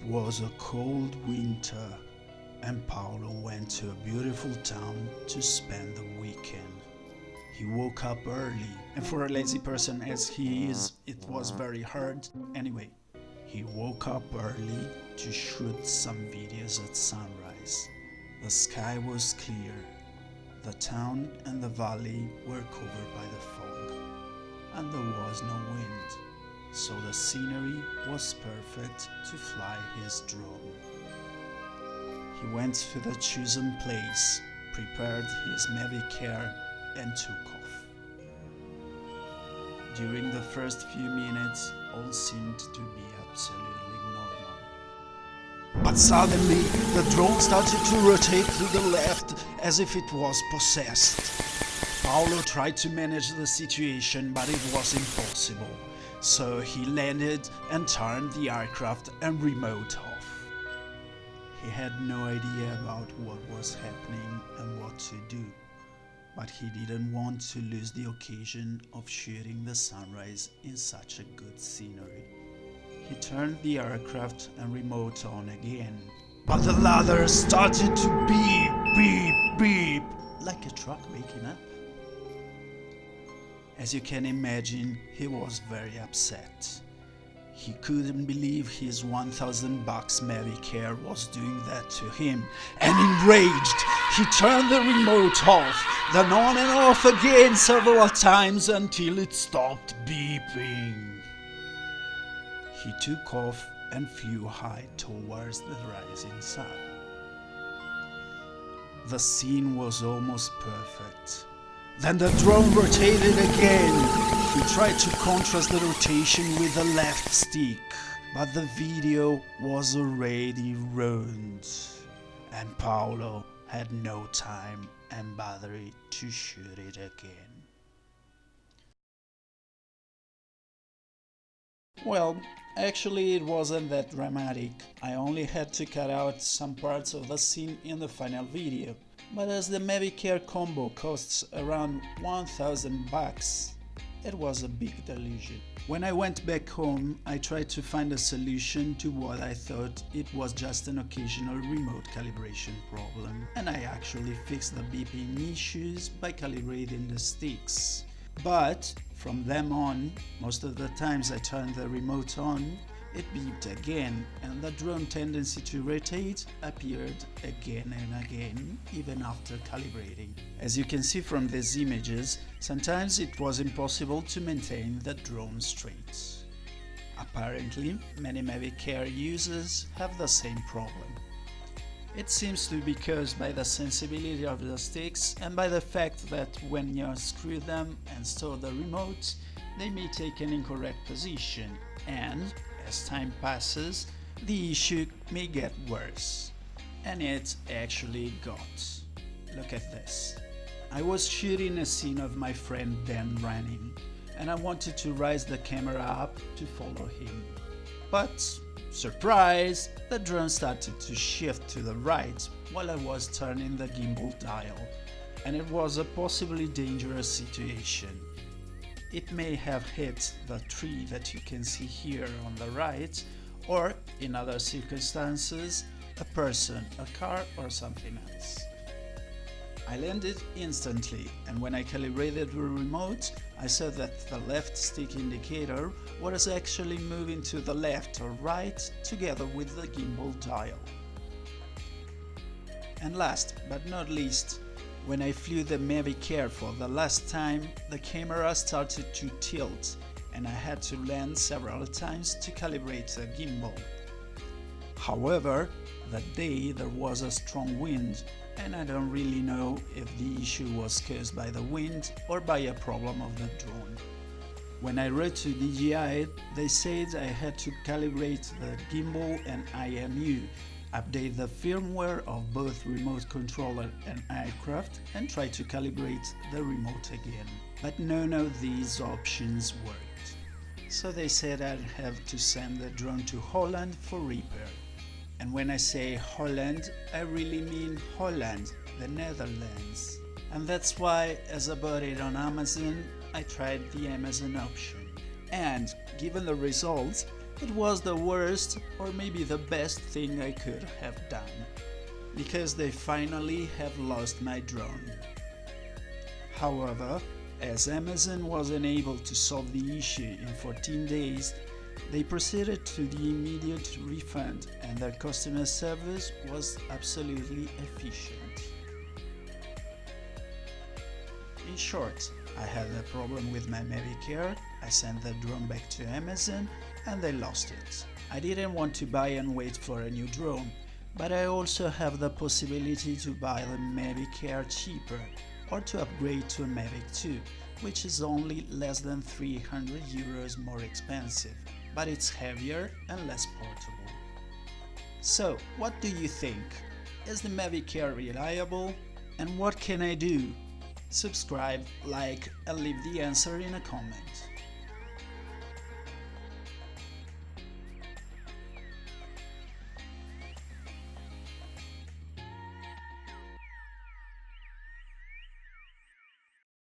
It was a cold winter, and Paolo went to a beautiful town to spend the weekend. He woke up early, and for a lazy person as he is, it was very hard. Anyway, he woke up early to shoot some videos at sunrise. The sky was clear. The town and the valley were covered by the fog, and there was no wind, so the scenery was perfect to fly his drone. He went to the chosen place, prepared his Mavic Air, and took off. During the first few minutes, all seemed to be absolutely normal. But suddenly, the drone started to rotate to the left as if it was possessed. Paolo tried to manage the situation, but it was impossible. So he landed and turned the aircraft and remote off. He had no idea about what was happening and what to do, but he didn't want to lose the occasion of shooting the sunrise in such a good scenery. He turned the aircraft and remote on again, but the ladder started to beep, beep, beep, like a truck waking up. As you can imagine, he was very upset. He couldn't believe his $1,000 Mavic Air was doing that to him, and enraged, he turned the remote off, then on and off again several times until it stopped beeping. He took off and flew high towards the rising sun. The scene was almost perfect. Then the drone rotated again. He tried to contrast the rotation with the left stick, but the video was already ruined, and Paolo had no time and battery to shoot it again. Well, actually it wasn't that dramatic. I only had to cut out some parts of the scene in the final video. But as the Mavic Air combo costs around $1,000, it was a big delusion. When I went back home, I tried to find a solution to what I thought it was just an occasional remote calibration problem, and I actually fixed the beeping issues by calibrating the sticks. But from then on, most of the times I turned the remote on, it beeped again, and the drone tendency to rotate appeared again and again, even after calibrating. As you can see from these images, sometimes it was impossible to maintain the drone straight. Apparently, many Mavic Air users have the same problem. It seems to be caused by the sensibility of the sticks and by the fact that when you unscrew them and store the remote, they may take an incorrect position, and as time passes, the issue may get worse. And it actually got. Look at this. I was shooting a scene of my friend Dan running, and I wanted to raise the camera up to follow him. But, surprise, the drone started to shift to the right while I was turning the gimbal dial, and it was a possibly dangerous situation. It may have hit the tree that you can see here on the right, or, in other circumstances, a person, a car, or something else. I landed instantly, and when I calibrated the remote, I saw that the left stick indicator was actually moving to the left or right together with the gimbal dial. And last but not least, when I flew the Mavic Air for the last time, the camera started to tilt, and I had to land several times to calibrate the gimbal. However, that day there was a strong wind, and I don't really know if the issue was caused by the wind or by a problem of the drone. When I wrote to DJI, they said I had to calibrate the gimbal and IMU, update the firmware of both remote controller and aircraft, and try to calibrate the remote again. But none of these options worked. So they said I'd have to send the drone to Holland for repair. And when I say Holland, I really mean Holland, the Netherlands. And that's why, as I bought it on Amazon, I tried the Amazon option. And given the results, It was the worst or maybe the best thing I could have done, because they finally have lost my drone. However, as Amazon wasn't able to solve the issue in 14 days, they proceeded to the immediate refund and their customer service was absolutely efficient. In short, I had a problem with my Mavic Air, I sent the drone back to Amazon and they lost it. I didn't want to buy and wait for a new drone, but I also have the possibility to buy the Mavic Air cheaper or to upgrade to a Mavic 2, which is only less than 300 euros more expensive, but it's heavier and less portable. So, what do you think? Is the Mavic Air reliable? And what can I do? Subscribe, like, and leave the answer in a comment.